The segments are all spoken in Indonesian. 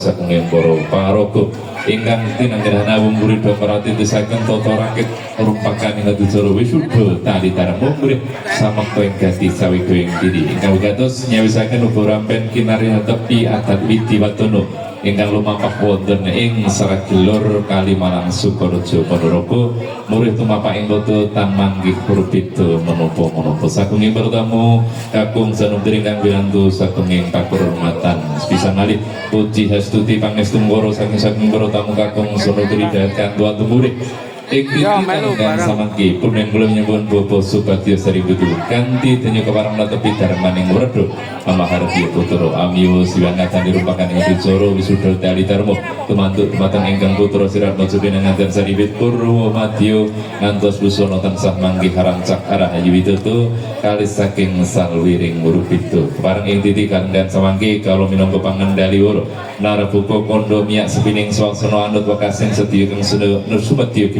Sagunging para paraga ingkang tinanggenana murid pamarati desaken tata rakit rumpakan ing acara wisuda tali taremo murid samekta ing gati sawega ing diri ingkang wigatos nyawisaken uga rampen kinarya tepi adat widiwatono ingkang lumampah wonten ing Saragelor Kalimalang Sukorejo Ponorogo murid tumapak ing tata tan manggih purbeda menapa-menapa sagunging bertamu kakung sanundri ingkang wiranto sagunging pakurmatan sepisan malih puji hastuti pangestu ngoro saking bertamu kakung sanundri dhateng kantu murid Iktikan samangki punen kula nyuwun Bapak Subagyo Saributu kanthi denyo keparang tepi darmaning werda mamaharti putra amiyo siwang ngatan dirupakan ing dicara wisuda tali tarmo tumantuk dumateng ingkang putra Siratna Pinanganten Saribit Purwomadya ngantos busana tansah manggih harancak Rahayu Widodo kalis saking salwiring murupito keparang ing titikan dan samangki kalau minangka pangendali wara narabuka kandha miyak sepining swasana anut wekasan sedya kang Sumedya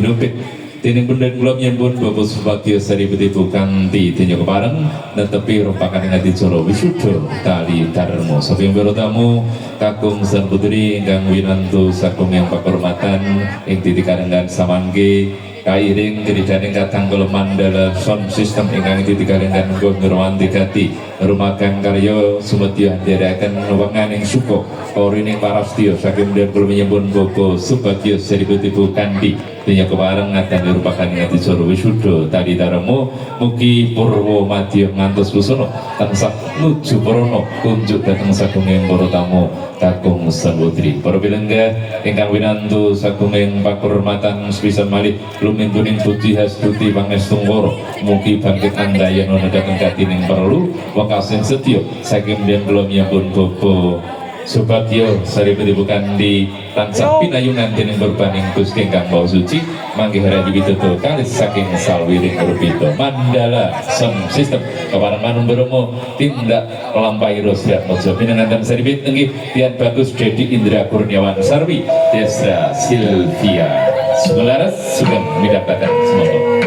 Tining pundan kula nyambut Bapak Subagyo Saributu kanthi denya kepareng netepi rupakan ing adicara wisuda tali dharma saking bertamu kakung san putri ingkang winanto sagunging pakurmatan ing titikarengan samangke kairing keridaning katang kula mandala sound system ingkang titikarengan uga ngrawanti gati rumagang karya Sumedya nderekaken wenganing suka orining parastya saking pundan kula nyambut Bapak Subagyo Saributu kanthi denya kepareng ngaten rupakan ing adicara wisuda tali dharma mugi Purwomadya ngantos busana tansah nuju prana kunjuk dhateng sagunging para tamu kakung sanputri para pilenggah ingkang winanto sagunging pakurmatan sepisan malih lumintuning puji hastuti pangestu ngoro mugi bangkit andayana dhateng katining perlu wekasan sedya saking mbiyen kula nyambut Bapak Subagyo Saributu kandi tansah pinayungan dening berbaning Gusti ingkang Maha Suci manggih Rahayu Widodo kalis saking salwiring purbeda mandala sound system kepareng manung beromo tindak lampahi Rosya Mojo Pinanganten Saribit inggih Tian Bagus Dedi Indra Kurniawan Sarwi Desra Silvia Sugalaras sugeng midhangetaken semoga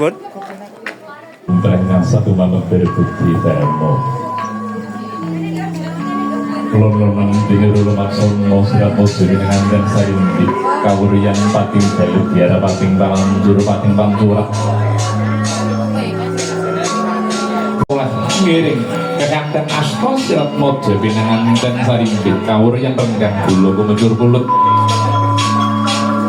pun? Mereka satu malam berbukti termo. Lon-lonan diniru maksud mau sirat musuh dengan dan sarimbi kawurian pating jaluk biara pating balang juru pating pantura olah ngiring kekanten asto sirat mojo binangan dan sarimbi kawurian renggang bulu kumecur pulut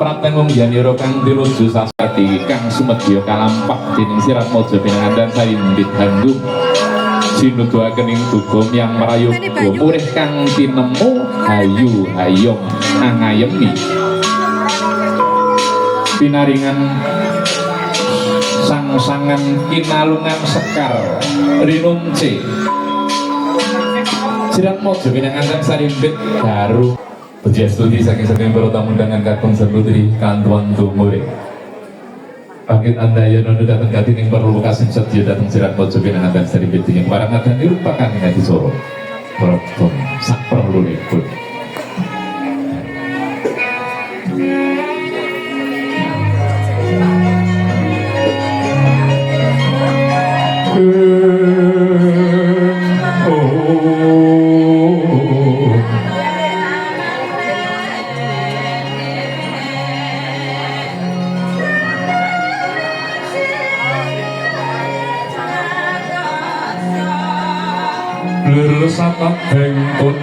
praten mungyaniro kang dinuju sasati kang sumedya kalampak dening sirat mojo binangan dan sarimbi hanggung sinuduhaken ing dugem yang merayoga murih kang tinemu hayu hayong angayemi pinaringan sang-sangan kinalungan sekar rinunce sirat mojo binangan dan sarimbit baru puji studi saking-saking para tamu undangan kakung sebutri kantuan tumure Pangkit anda ya nono datang gati ning perlu kasih setia datang sirat mojo binangan dan sarimbit yang barang adan dirupakan dengan disoro berobong sak perlu pun sapat bengkon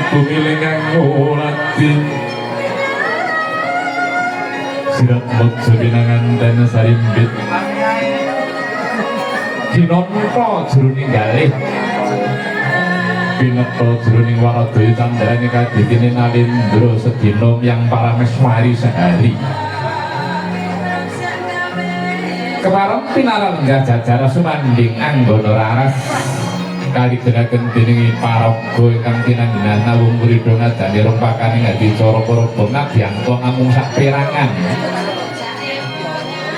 tumilingang ngolati sirat mojo binangan dan sarimbit kinonto jroning galih pineta jroning waradaya candrané kaditine nalindra sedina yang parameswari sehari kepareng pinarenggah jajara sumanding anggana raras kali genaken dening paraga ingkang tinanggenana wong muridha ngadani rempakane ngadi cara para bongak dianggo namung sak perangan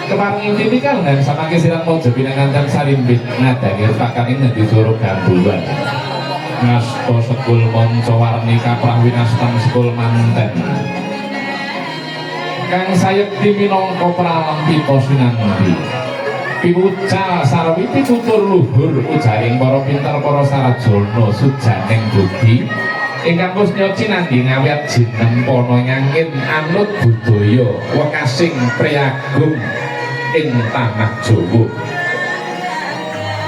kepareng intine kalengan samangke sirat mojo binangan dan sarimbit ngadani rempakane ngadi cara gambulan ngasta sekul manca warni kaprah winastan sekul manten kang sayekti minangka pralampipa sinambi piwucal sarwi pitutur luhur ujaring para pinter para sarajana sujaning budi ingkang wis nyoci nangge ngawit jeneng pana nyangin anut budaya wekasing priagung ing tanah Jawa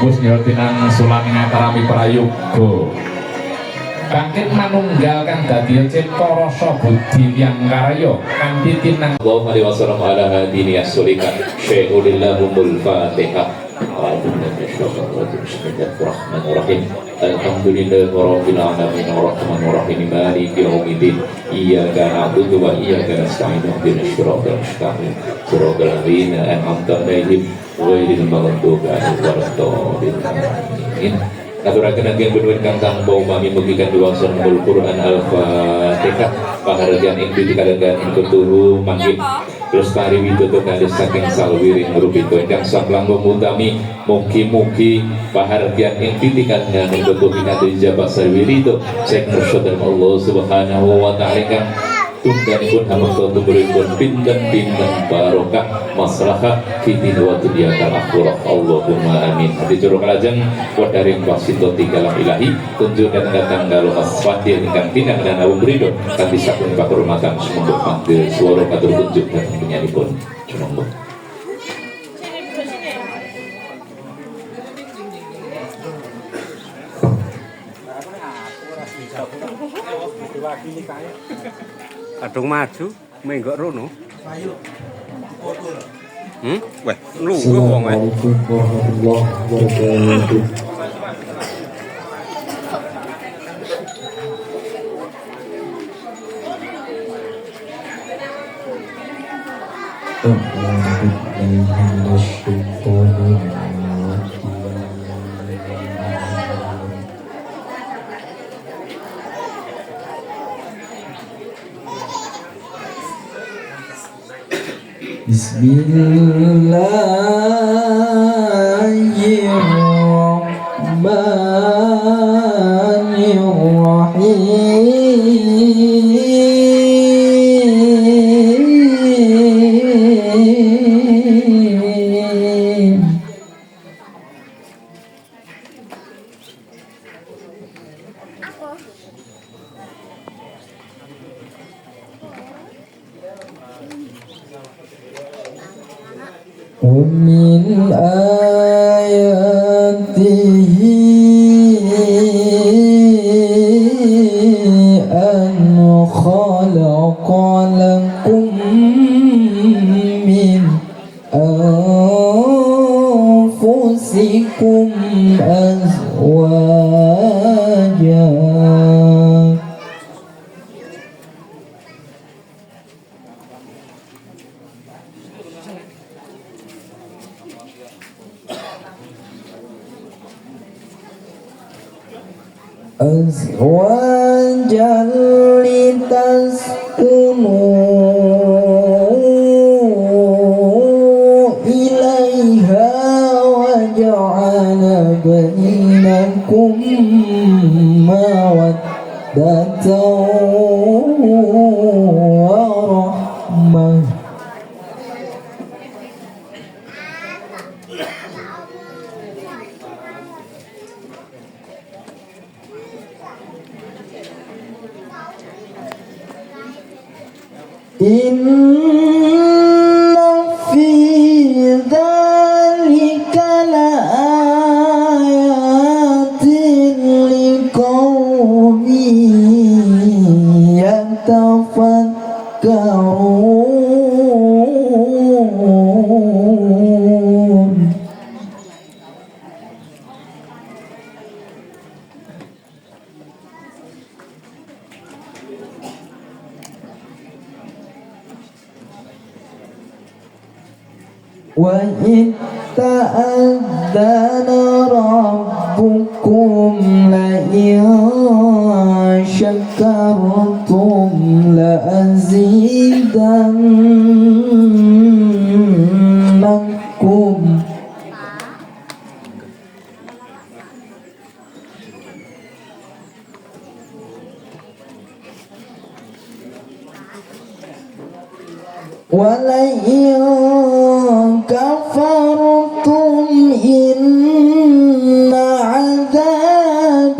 wis nyoci nang sulaning atarami prayoga bangkit manunggal kang dadi cipta rasa budi yang karya kanthi tinang Allahu alaihi wasallam ala hadini as-sulika syai'ulillahumul fatihah Bismillahirrahmanirrahim Alhamdulillahi rabbil alamin arrahmanir rahim maliki yaumiddin iyyaka na'budu wa iyyaka nasta'in ihdinas siratal mustaqim siratal ladzina an'amta 'alaihim ghairil maghdubi 'alaihim waladdallin Aturaken anggen benuin kang tanpa mami mugikan diwasan Al-Qur'an Al-Fatihah pahargyan ing pitikalengan ing ketuhu mangkin lestari widodo kali saking salwiring rubito ingkang samplang utami mugi-mugi pahargyan ing pitikalengan ing ketuhu pinatu ijabah salwirito sek nursyadar Allah subhanahu wa ta'ala kang tungganipun hamakta tumuripun pinten-pinten barokah maslahah fitih wa dunya kal akhirah Allahumma amin hati juru kalajeng wadaring wasito tigalam ilahi tunjuk datang kalau asfatir ingkang tindak dan awu berido kanthi sakun pakurmatan semoga panggil suara katur tunjuk dan penyanipun cuma kadung maju menggok rono weh lungguh wong ae Bismillahirrahmanirrahim ومن آياته أن خلق لكم من أنفسكم أزواجا أزواجا لتسكنوا إليها وجعل بينكم مودة ورحمة إن في ذلك لآيات لقوم يتفكرون وإذ تأذن ربكم لئن شكرتم لأزيدنكم ولئن كفرتم إن عذابي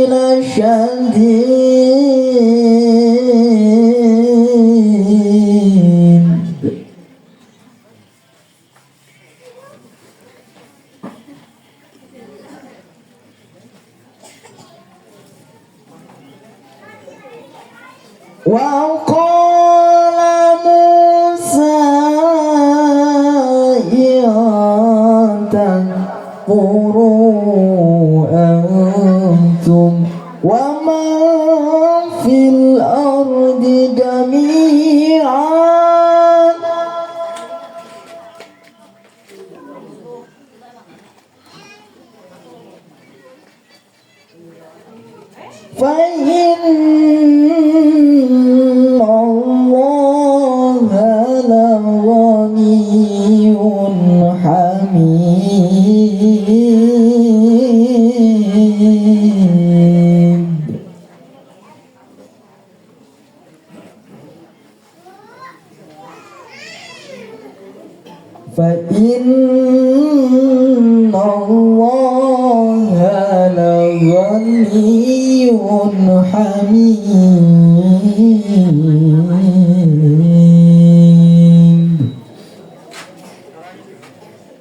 لشديد وقال موسى إن تكفروا أنتم ومن في الأرض جميعا فإن الله لغني حميد فإن الله لغني حميد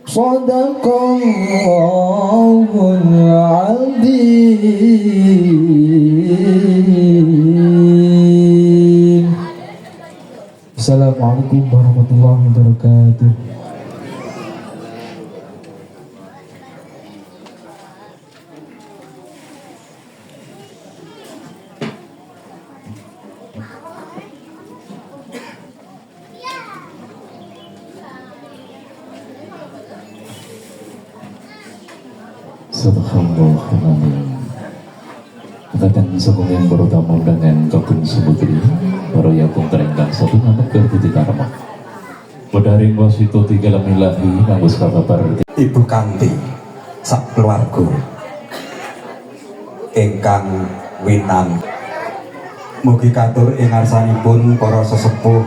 صدق الله العظيم. Assalamualaikum warahmatullahi wabarakatuh. Subhanallah. Kadang sokong yang baru tamu dengan kakung sebutri baru yakung terenggang satu nama kerbuti karma Mudaring wasito tiga lamilahi nambus kabar Ibu Kanti sak keluarga ingkang winan mugi katur ing ngarsanipun para sesepuh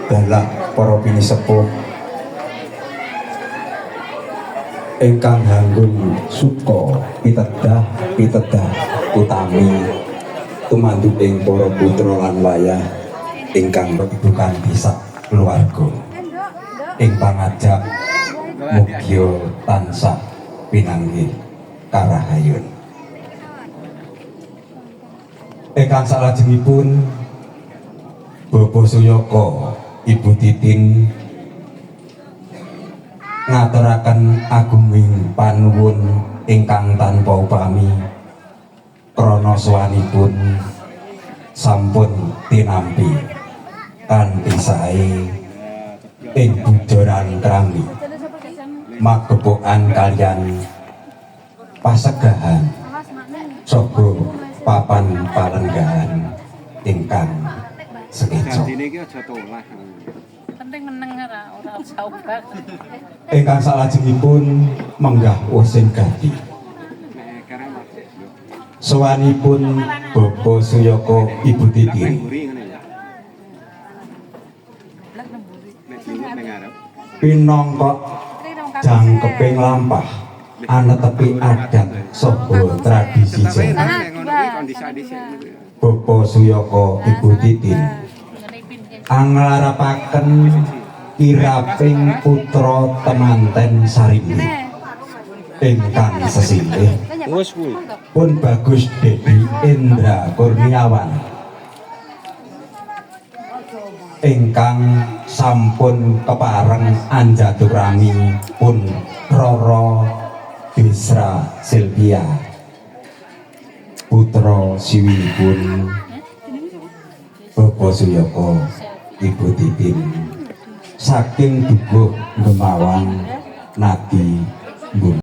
dalah para bini sepuh ingkang hanggung suka pitedah utami tumandu ing para putra lan wayah ingkang Ibu Kanti sak keluarga ing pangajak Mugia tansah pinanggih karahayun. Ingkang salajengipun Bapak Suyoko Ibu Titin ngaturaken agunging panuwun ingkang tanpa upami krana sawanipun sampun tinampi kanthi sae ing bujoran krambi magepokan kaliyan pasegahan saha papan palenggahan ingkang sekeca. Penting meneng ora usah obah. Ingkang salajengipun menggah Usin Gati. Sawanipun Bapak Suyoko Ibu Titin pinangka jangkeping lampah anetepi adat saha tradisi Jawa. Bapak Suyoko Ibu Titin anglarapaken kiraping putra temanten Sarimbi ingkang sesilih Wes kuwi. pun Bagus Dedi Indra Kurniawan ingkang sampun kepareng anjaturami pun Roro Bisra Silvia putra siwipun Bapak Suyoko Ibu Titin saking dukuh Gemawang Nadi Mbun.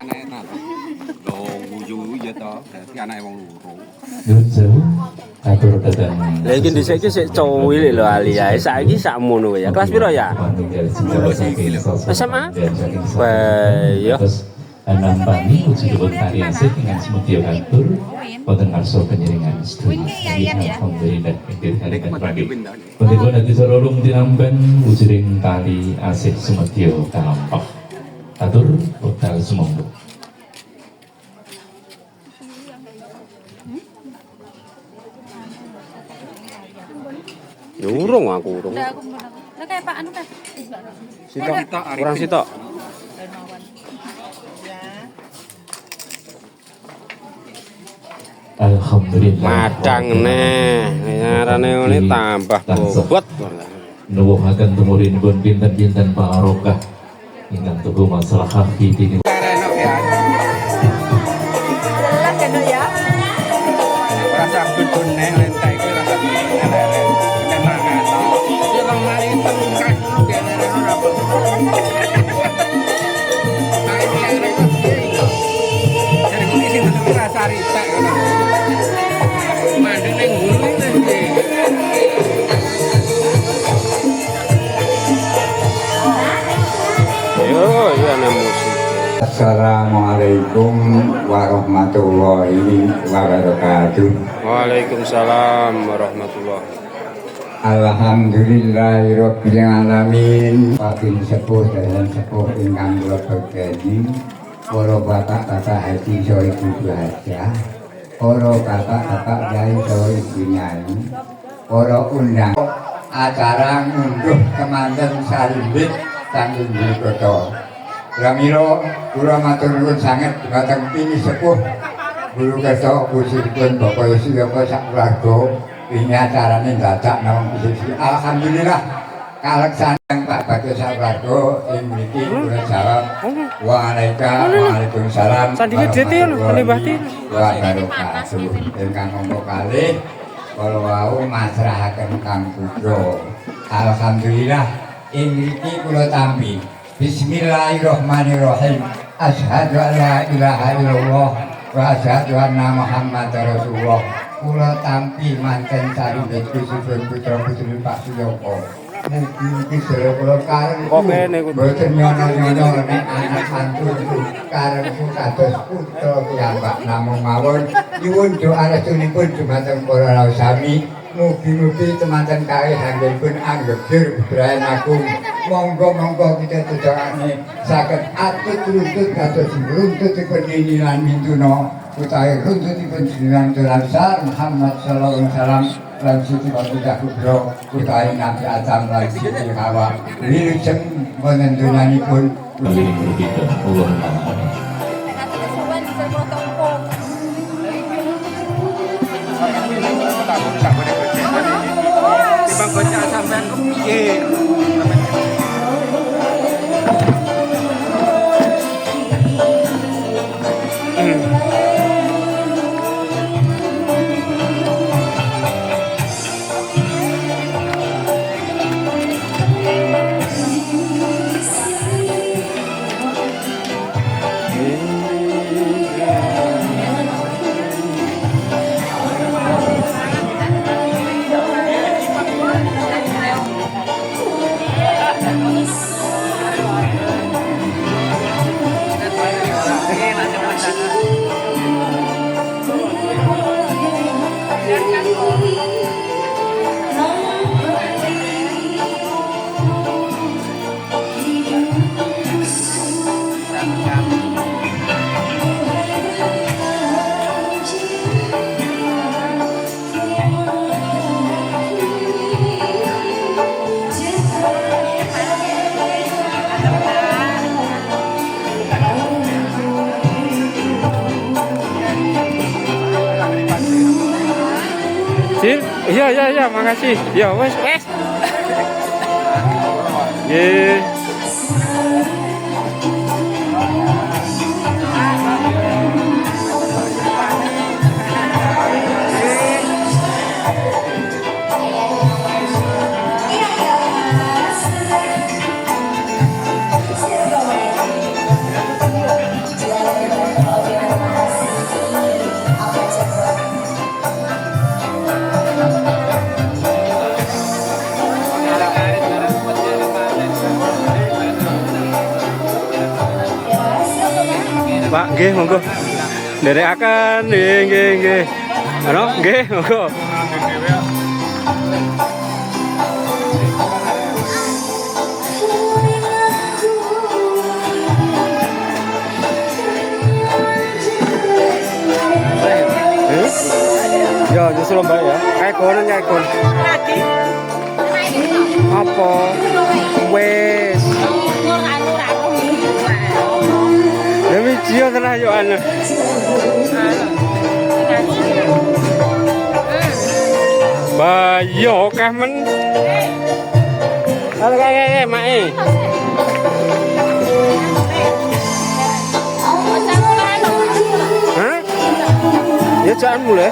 Nuwun sewu atur datang. Lah iki dhisik iki sik cowil lho ali ae. Saiki sakmono ya. Kelas piro ya? SMA? Wah, ya. Terus nampani uji debut tari asih dengan semutio kantur wonten ngarsa penyiringan sedaya. Alhamdulillah pinggir harikan pagi. Punika dadi sarorung tinamban ujiring tali asih semutio kalampah. Atur wekdal sumangga. Urung aku urung. Lah aku lah kayak Pak anu kan. Sitok, kurang sitok. Alhamdulillah. Madang neh. Ngarane ngene tambah bobot. Nuwuhaken tumurinipun pinten-pinten pangarokah ingkang teguh masalah hati dini. Jelas kan ya. Rasa bedon neh lentai kuwi rasa elek-elek. Kemangan. Ya kang mari tengkah kene ora apa. Kae iki arek kok. Jadi kuwi sing bener rasa risak ngono. Mandeng ning gulu iki. Yo, iya ana musik. Assalamualaikum warahmatullahi wabarakatuh. Waalaikumsalam warahmatullahi. Alhamdulillahirabbil alamin. Pating sepuh dan sepuh ingkang kula berjanji, para bapak-bapak haji saha ibu hajah, para bapak-bapak yai saha ibu nyai, para undang acara ngunduh kemanten salimbit kangge mrikata. Ramiro kula matur nuwun sanget dhateng pini sepuh guru kersa kusipun Bapak Suyoko sak keluarga ini acarane dadak nawang bisisi. Alhamdulillah kaleksanan Pak Bagus sak keluarga ing mriki kula jawab Waalaikumsalam warahmatullahi wabarakatuh. Ingkang monggo kalih kala wau masrahaken Kang Putra. Alhamdulillah ing mriki kula tampi Bismillahirrahmanirrahim. Asyhadu an la ilaha illallah wa asyhadu anna Muhammadar Rasulullah. Kula tampi manten sarimbit kusipun putra putri Pak Suyoko. Mugi-mugi sedaya kula karep boten nyono-nyono nek anak santun karepku kados putra piyambak namung mawon nyuwun doa restunipun dumateng para sami. Mugi-mugi temanten kalih anggenipun anggebir Ibrahim Agung. Monggo-monggo kita sedayane saged atut runtut kados runtutipun Nini lan Mintuna utawi runtutipun jenengan Tulasar Muhammad sallallahu alaihi wasallam lan Siti Khadijah Kubra utawi Nabi Adam lan Siti Hawa. Wilujeng wonten donyanipun kali ini begitu. Allahumma amin. Timbang baca sampean kepiye? Sil, iya, makasih. Ya, wes. Ye. Pak, nggih monggo. Nderekaken nggih. Ano, nggih monggo. Ya, justru mbak ya. Kayak konon. Apa? Wes. Demi dia telah yo anu. Bayo kah men. Halo kayak mae. Hah? Ya jangan mulai.